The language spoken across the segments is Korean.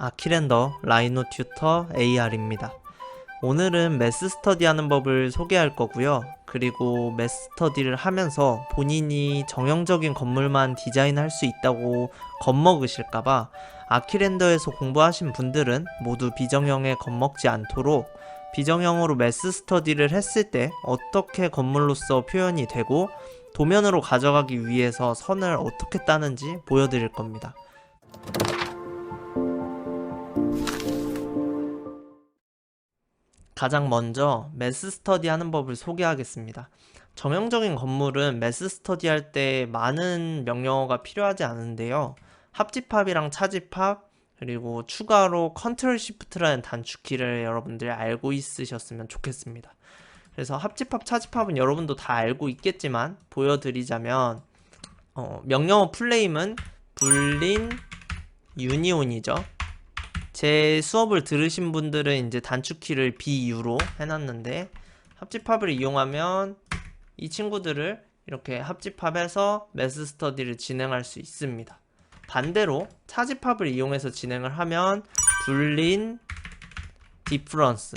아키랜더 라이노 튜터 AR입니다. 오늘은 매스 스터디 하는 법을 소개할 거고요. 그리고 매스 스터디를 하면서 본인이 정형적인 건물만 디자인할 수 있다고 겁먹으실까봐 아키랜더에서 공부하신 분들은 모두 비정형에 겁먹지 않도록 비정형으로 매스 스터디를 했을 때 어떻게 건물로서 표현이 되고 도면으로 가져가기 위해서 선을 어떻게 따는지 보여드릴 겁니다. 가장 먼저 매스 스터디 하는 법을 소개하겠습니다. 정형적인 건물은 매스 스터디 할 때 많은 명령어가 필요하지 않은데요. 합집합이랑 차집합, 그리고 추가로 컨트롤 시프트라는 단축키를 여러분들이 알고 있으셨으면 좋겠습니다. 그래서 합집합, 차집합은 여러분도 다 알고 있겠지만 보여드리자면 명령어 풀네임은 불린 유니온이죠. 제 수업을 들으신 분들은 이제 단축키를 BU로 해놨는데 합집합을 이용하면 이 친구들을 이렇게 합집합해서 매스 스터디를 진행할 수 있습니다. 반대로 차집합을 이용해서 진행을 하면 불린 디프런스,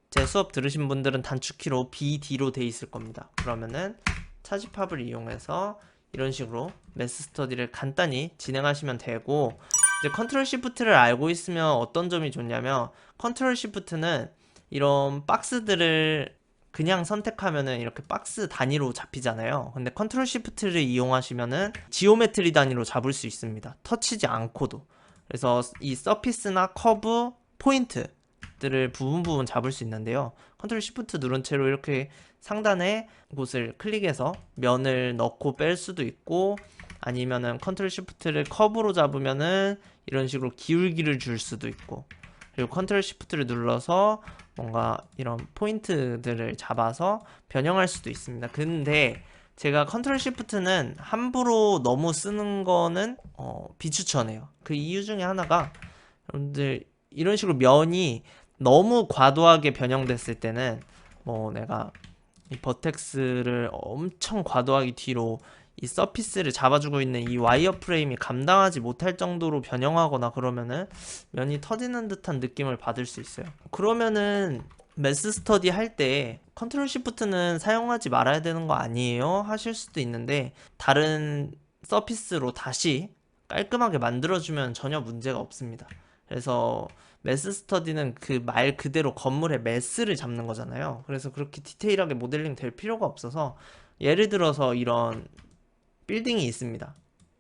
제 수업 들으신 분들은 단축키로 BD로 돼 있을 겁니다. 그러면은 차집합을 이용해서 이런 식으로 매스 스터디를 간단히 진행하시면 되고, 이제 컨트롤 시프트를 알고 있으면 어떤 점이 좋냐면, 컨트롤 시프트는 이런 박스들을 그냥 선택하면은 이렇게 박스 단위로 잡히잖아요. 근데 컨트롤 시프트를 이용하시면은 지오메트리 단위로 잡을 수 있습니다. 터치지 않고도. 그래서 이 서피스나 커브, 포인트들을 부분 잡을 수 있는데요. 컨트롤 시프트 누른 채로 이렇게 상단에 곳을 클릭해서 면을 넣고 뺄 수도 있고, 아니면은 컨트롤 시프트를 커브로 잡으면은 이런 식으로 기울기를 줄 수도 있고, 그리고 컨트롤 시프트를 눌러서 뭔가 이런 포인트들을 잡아서 변형할 수도 있습니다. 근데 제가 컨트롤 시프트는 함부로 너무 쓰는 거는 비추천해요. 그 이유 중에 하나가, 여러분들 이런 식으로 면이 너무 과도하게 변형됐을 때는 내가 이 버텍스를 엄청 과도하게 뒤로 이 서피스를 잡아주고 있는 이 와이어 프레임이 감당하지 못할 정도로 변형하거나 그러면은 면이 터지는 듯한 느낌을 받을 수 있어요. 그러면은 매스 스터디 할 때 컨트롤 시프트는 사용하지 말아야 되는 거 아니에요? 하실 수도 있는데, 다른 서피스로 다시 깔끔하게 만들어주면 전혀 문제가 없습니다. 그래서 매스 스터디는 그 말 그대로 건물의 매스를 잡는 거잖아요. 그래서 그렇게 디테일하게 모델링 될 필요가 없어서, 예를 들어서 이런 빌딩이 있습니다.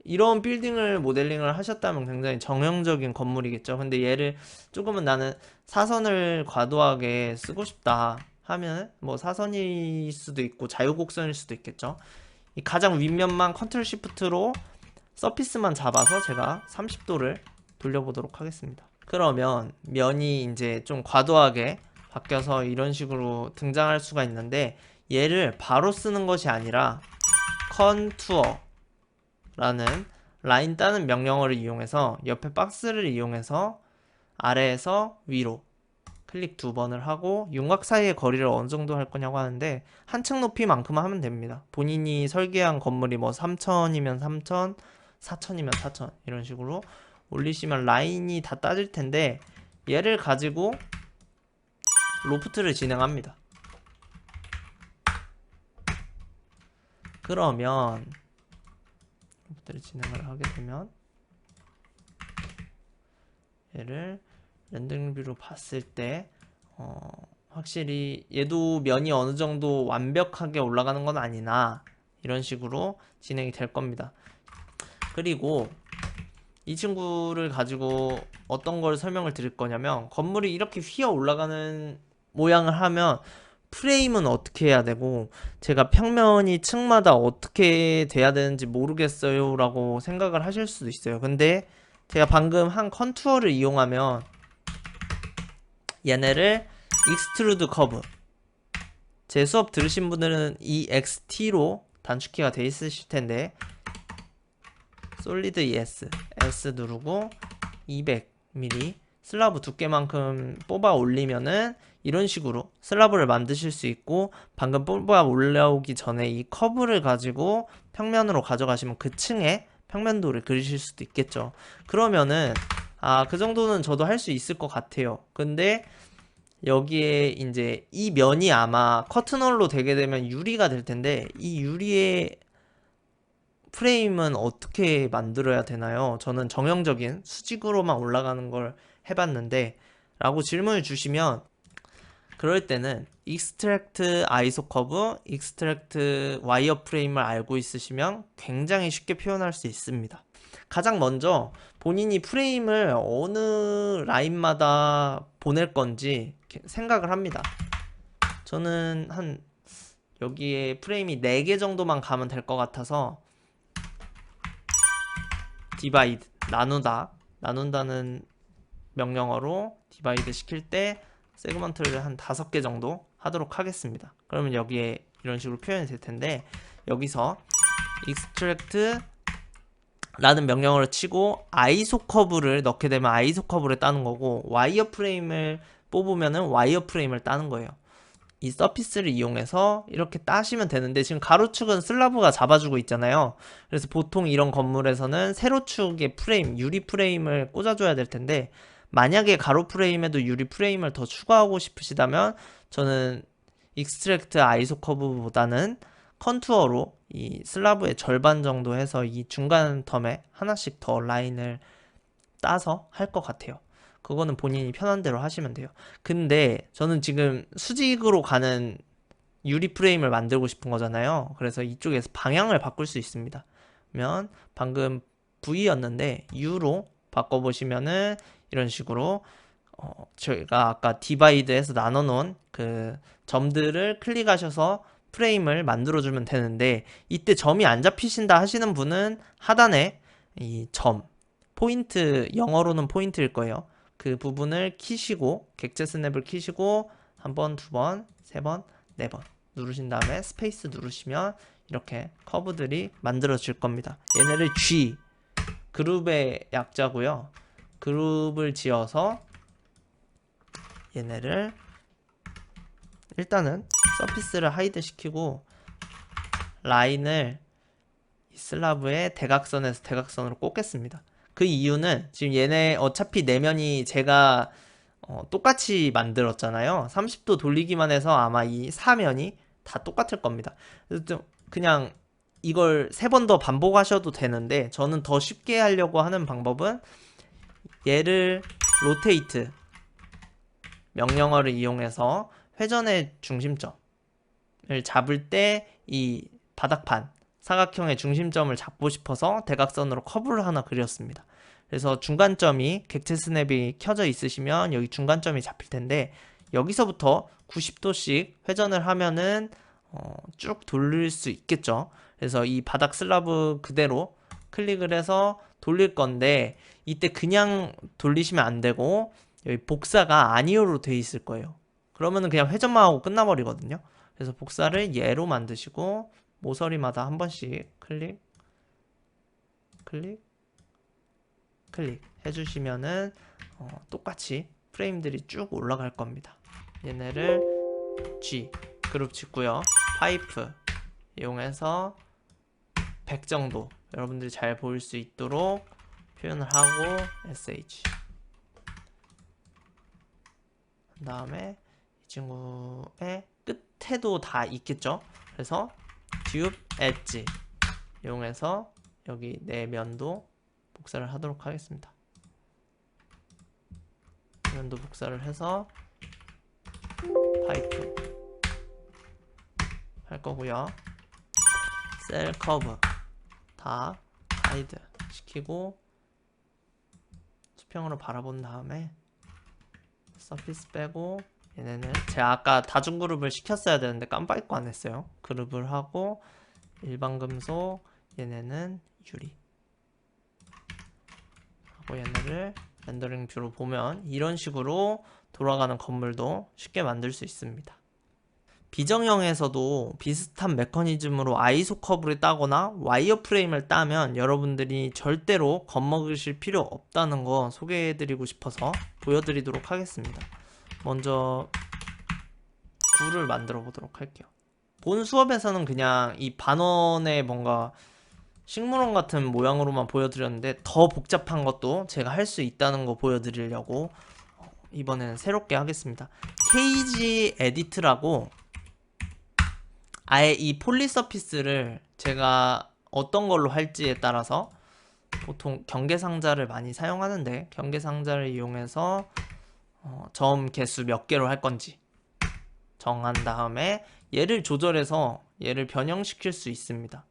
이런 빌딩을 모델링을 하셨다면 굉장히 정형적인 건물이겠죠. 근데 얘를 조금은 나는 사선을 과도하게 쓰고 싶다 하면 사선일 수도 있고 자유곡선일 수도 있겠죠. 이 가장 윗면만 컨트롤 시프트로 서피스만 잡아서 제가 30도를 돌려보도록 하겠습니다. 그러면 면이 이제 좀 과도하게 바뀌어서 이런 식으로 등장할 수가 있는데, 얘를 바로 쓰는 것이 아니라 컨투어라는 라인 따는 명령어를 이용해서 옆에 박스를 이용해서 아래에서 위로 클릭 2번을 하고, 윤곽 사이의 거리를 어느 정도 할 거냐고 하는데 한 층 높이만큼만 하면 됩니다. 본인이 설계한 건물이 3000이면 3000, 4000이면 4000 이런 식으로 올리시면 라인이 다 따질 텐데, 얘를 가지고 로프트를 진행합니다. 그러면 로프트를 진행을 하게 되면 얘를 렌더링 뷰로 봤을 때 확실히 얘도 면이 어느 정도 완벽하게 올라가는 건 아니나 이런 식으로 진행이 될 겁니다. 그리고 이 친구를 가지고 어떤 걸 설명을 드릴 거냐면, 건물이 이렇게 휘어 올라가는 모양을 하면 프레임은 어떻게 해야 되고, 제가 평면이 층마다 어떻게 돼야 되는지 모르겠어요 라고 생각을 하실 수도 있어요. 근데 제가 방금 한 컨투어를 이용하면 얘네를 익스트루드 커브, 제 수업 들으신 분들은 이 XT로 단축키가 돼 있으실 텐데, 솔리드 ES S 누르고 200mm 슬라브 두께만큼 뽑아 올리면은 이런 식으로 슬라브를 만드실 수 있고, 방금 뽑아 올라오기 전에 이 커브를 가지고 평면으로 가져가시면 그 층에 평면도를 그리실 수도 있겠죠. 그러면은 아, 그 정도는 저도 할 수 있을 것 같아요. 근데 여기에 이제 이 면이 아마 커튼홀로 되게 되면 유리가 될 텐데 이 유리의 프레임은 어떻게 만들어야 되나요? 저는 정형적인 수직으로만 올라가는 걸 해봤는데 라고 질문을 주시면 그럴 때는 익스트랙트 아이소 커브, 익스트랙트 와이어 프레임을 알고 있으시면 굉장히 쉽게 표현할 수 있습니다. 가장 먼저 본인이 프레임을 어느 라인마다 보낼 건지 생각을 합니다. 저는 한 여기에 프레임이 4개 정도만 가면 될 것 같아서 디바이드, 나눈다는 명령어로 디바이드 시킬 때 세그먼트를 한 5개 정도 하도록 하겠습니다. 그러면 여기에 이런 식으로 표현이 될 텐데 여기서 extract 라는 명령어를 치고 아이소 커브를 넣게 되면 아이소 커브를 따는 거고 와이어 프레임을 뽑으면은 와이어 프레임을 따는 거예요. 이 서피스를 이용해서 이렇게 따시면 되는데 지금 가로축은 슬라브가 잡아주고 있잖아요. 그래서 보통 이런 건물에서는 세로축의 프레임, 유리 프레임을 꽂아줘야 될 텐데 만약에 가로 프레임에도 유리 프레임을 더 추가하고 싶으시다면 저는 익스트랙트 아이소 커브보다는 컨투어로 이 슬라브의 절반 정도 해서 이 중간 텀에 하나씩 더 라인을 따서 할 것 같아요. 그거는 본인이 편한 대로 하시면 돼요. 근데 저는 지금 수직으로 가는 유리 프레임을 만들고 싶은 거잖아요. 그래서 이쪽에서 방향을 바꿀 수 있습니다. 그러면 방금 V였는데 U로 바꿔보시면은 이런 식으로 저희가 아까 디바이드해서 나눠놓은 그 점들을 클릭하셔서 프레임을 만들어주면 되는데 이때 점이 안 잡히신다 하시는 분은 하단에 이 점, 포인트, 영어로는 포인트일 거예요. 그 부분을 키시고 객체 스냅을 키시고 한 번, 두 번, 세 번, 네 번 누르신 다음에 스페이스 누르시면 이렇게 커브들이 만들어질 겁니다. 얘네를 G, 그룹의 약자고요. 그룹을 지어서 얘네를 일단은 서피스를 하이드 시키고 라인을 이 슬라브의 대각선에서 대각선으로 꽂겠습니다. 그 이유는 지금 얘네 어차피 내면이 제가 똑같이 만들었잖아요. 30도 돌리기만 해서 아마 이 사면이 다 똑같을 겁니다. 그래서 좀 그냥 이걸 3번 더 반복하셔도 되는데 저는 더 쉽게 하려고 하는 방법은 얘를 로테이트 명령어를 이용해서 회전의 중심점을 잡을 때 이 바닥판 사각형의 중심점을 잡고 싶어서 대각선으로 커브를 하나 그렸습니다. 그래서 중간점이 객체 스냅이 켜져 있으시면 여기 중간점이 잡힐 텐데 여기서부터 90도씩 회전을 하면은 쭉 돌릴 수 있겠죠. 그래서 이 바닥 슬라브 그대로 클릭을 해서 돌릴 건데 이때 그냥 돌리시면 안 되고 여기 복사가 아니오로 돼 있을 거예요. 그러면은 그냥 회전만 하고 끝나버리거든요. 그래서 복사를 얘로 만드시고 모서리마다 한 번씩 클릭 클릭 클릭 해주시면은 똑같이 프레임들이 쭉 올라갈 겁니다. 얘네를 G 그룹 짓고요. 파이프 이용해서 100 정도 여러분들이 잘 보일 수 있도록 표현을 하고 SH 그 다음에 이 친구의 끝에도 다 있겠죠. 그래서 듀브 엣지 이용해서 여기 내면도 복사를 하도록 하겠습니다. 면도 복사를 해서 파이프 할 거고요. 셀 커브 다 하이드 시키고 수평으로 바라본 다음에 서피스 빼고 얘네는 제가 아까 다중 그룹을 시켰어야 되는데 깜빡 잊고 안 했어요. 그룹을 하고 일반 금속 얘네는 유리 하고 얘네를 렌더링 뷰로 보면 이런 식으로 돌아가는 건물도 쉽게 만들 수 있습니다. 비정형에서도 비슷한 메커니즘으로 아이소 커브를 따거나 와이어 프레임을 따면 여러분들이 절대로 겁먹으실 필요 없다는 거 소개해드리고 싶어서 보여드리도록 하겠습니다. 먼저 굴을 만들어 보도록 할게요. 본 수업에서는 그냥 이 반원에 뭔가 식물원 같은 모양으로만 보여드렸는데 더 복잡한 것도 제가 할 수 있다는 거 보여드리려고 이번에는 새롭게 하겠습니다. 케이지 에디트라고 아예 이 폴리 서피스를 제가 어떤 걸로 할지에 따라서 보통 경계상자를 많이 사용하는데 경계상자를 이용해서 점 개수 몇 개로 할 건지 정한 다음에 얘를 조절해서 얘를 변형시킬 수 있습니다.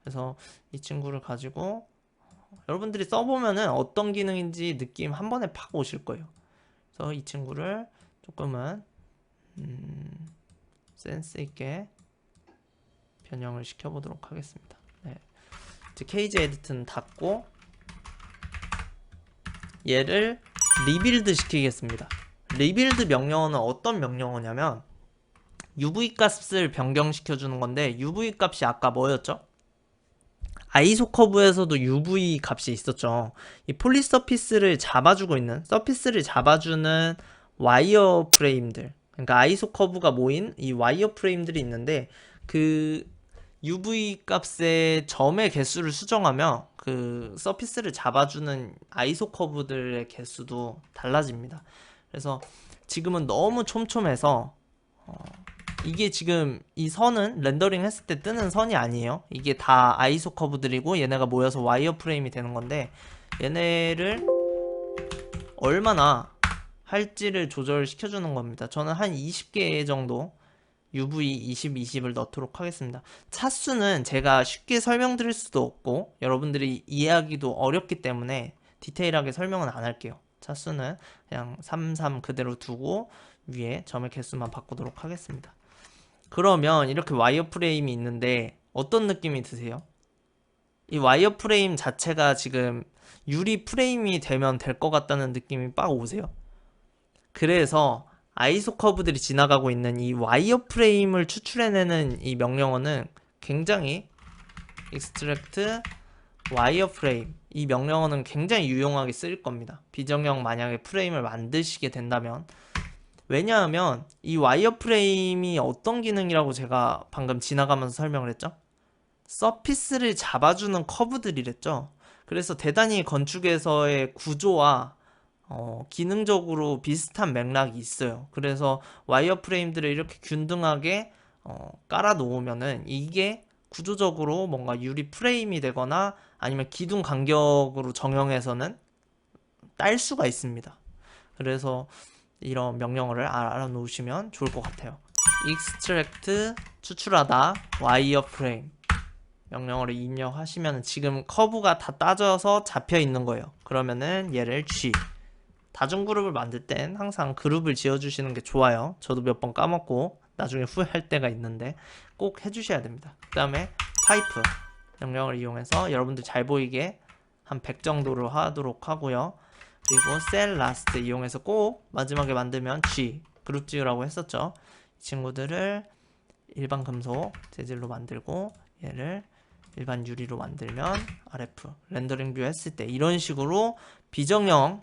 그래서 이 친구를 가지고 여러분들이 써보면은 어떤 기능인지 느낌 한 번에 팍 오실 거예요. 그래서 이 친구를 조금은 센스 있게 변형을 시켜보도록 하겠습니다. 네. 이제 케이지 에디트는 닫고 얘를 리빌드 시키겠습니다. 리빌드 명령어는 어떤 명령어냐면 UV 값을 변경시켜주는 건데 UV 값이 아까 뭐였죠? 아이소 커브에서도 UV 값이 있었죠. 이 폴리 서피스를 잡아주고 있는 서피스를 잡아주는 와이어 프레임들, 그러니까 아이소 커브가 모인 이 와이어 프레임들이 있는데 그 UV 값의 점의 개수를 수정하며 그 서피스를 잡아주는 아이소 커브들의 개수도 달라집니다. 그래서 지금은 너무 촘촘해서 이게 지금 이 선은 렌더링 했을 때 뜨는 선이 아니에요. 이게 다 아이소 커브들이고 얘네가 모여서 와이어 프레임이 되는 건데 얘네를 얼마나 할지를 조절시켜주는 겁니다. 저는 한 20개 정도 UV 20, 20을 넣도록 하겠습니다. 차수는 제가 쉽게 설명드릴 수도 없고 여러분들이 이해하기도 어렵기 때문에 디테일하게 설명은 안 할게요. 차수는 그냥 33 그대로 두고 위에 점의 개수만 바꾸도록 하겠습니다. 그러면 이렇게 와이어 프레임이 있는데 어떤 느낌이 드세요? 이 와이어 프레임 자체가 지금 유리 프레임이 되면 될 것 같다는 느낌이 빡 오세요? 그래서 아이소 커브들이 지나가고 있는 이 와이어 프레임을 추출해내는 이 명령어는 굉장히 extract 와이어 프레임, 이 명령어는 굉장히 유용하게 쓰일 겁니다. 비정형 만약에 프레임을 만드시게 된다면. 왜냐하면 이 와이어 프레임이 어떤 기능이라고 제가 방금 지나가면서 설명을 했죠? 서피스를 잡아주는 커브들이랬죠. 그래서 대단히 건축에서의 구조와 기능적으로 비슷한 맥락이 있어요. 그래서 와이어 프레임들을 이렇게 균등하게 깔아 놓으면은 이게 구조적으로 뭔가 유리 프레임이 되거나 아니면 기둥 간격으로 정형해서는 딸 수가 있습니다. 그래서 이런 명령어를 알아놓으시면 좋을 것 같아요. extract 추출하다 와이어 프레임 명령어를 입력하시면 지금 커브가 다 따져서 잡혀 있는 거예요. 그러면은 얘를 G 다중그룹을 만들 땐 항상 그룹을 지어주시는 게 좋아요. 저도 몇 번 까먹고 나중에 후회할 때가 있는데 꼭 해주셔야 됩니다. 그 다음에 파이프 명령을 이용해서 여러분들 잘 보이게 한 100 정도로 하도록 하고요. 그리고 셀 라스트 이용해서 꼭 마지막에 만들면 G 그룹 지으라고 했었죠. 이 친구들을 일반 금속 재질로 만들고 얘를 일반 유리로 만들면 RF 렌더링 뷰 했을 때 이런 식으로 비정형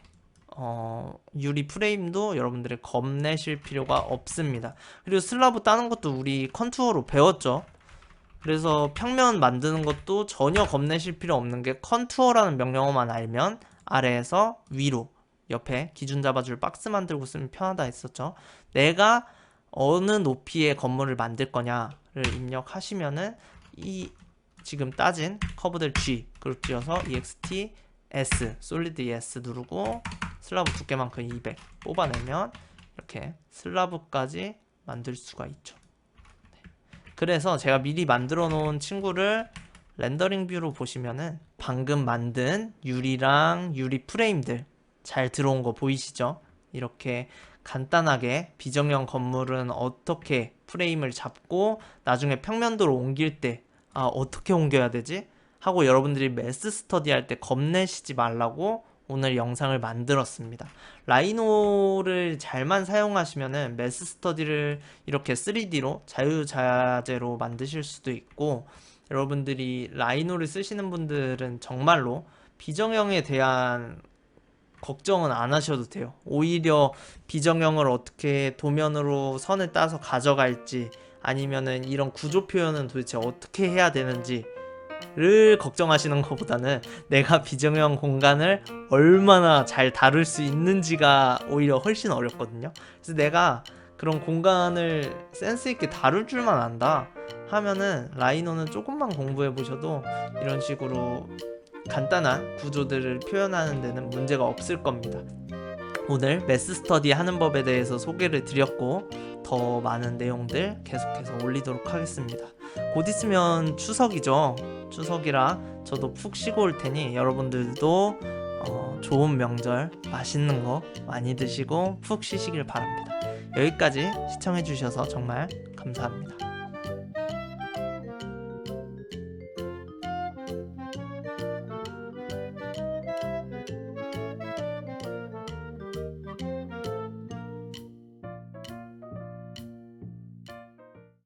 유리 프레임도 여러분들이 겁내실 필요가 없습니다. 그리고 슬라브 따는 것도 우리 컨투어로 배웠죠. 그래서 평면 만드는 것도 전혀 겁내실 필요 없는 게 컨투어라는 명령어만 알면 아래에서 위로 옆에 기준 잡아줄 박스 만들고 쓰면 편하다 했었죠. 내가 어느 높이의 건물을 만들 거냐를 입력하시면은 이 지금 따진 커브들 G 그룹 지어서 EXT S 솔리드 ES 누르고 슬라브 두께만큼 200 뽑아내면 이렇게 슬라브까지 만들 수가 있죠. 그래서 제가 미리 만들어 놓은 친구를 렌더링 뷰로 보시면은 방금 만든 유리랑 유리 프레임들 잘 들어온 거 보이시죠? 이렇게 간단하게 비정형 건물은 어떻게 프레임을 잡고 나중에 평면도로 옮길 때 어떻게 옮겨야 되지? 하고 여러분들이 매스 스터디 할 때 겁내시지 말라고 오늘 영상을 만들었습니다. 라이노를 잘만 사용하시면은 매스 스터디를 이렇게 3D로 자유자재로 만드실 수도 있고 여러분들이 라이노를 쓰시는 분들은 정말로 비정형에 대한 걱정은 안 하셔도 돼요. 오히려 비정형을 어떻게 도면으로 선을 따서 가져갈지 아니면은 이런 구조 표현은 도대체 어떻게 해야 되는지 를 걱정하시는 것보다는 내가 비정형 공간을 얼마나 잘 다룰 수 있는지가 오히려 훨씬 어렵거든요. 그래서 내가 그런 공간을 센스 있게 다룰 줄만 안다 하면은 라이노는 조금만 공부해 보셔도 이런 식으로 간단한 구조들을 표현하는 데는 문제가 없을 겁니다. 오늘 매스 스터디 하는 법에 대해서 소개를 드렸고 더 많은 내용들 계속해서 올리도록 하겠습니다. 곧 있으면 추석이죠. 추석이라 저도 푹 쉬고 올 테니 여러분들도 좋은 명절 맛있는 거 많이 드시고 푹 쉬시길 바랍니다. 여기까지 시청해 주셔서 정말 감사합니다.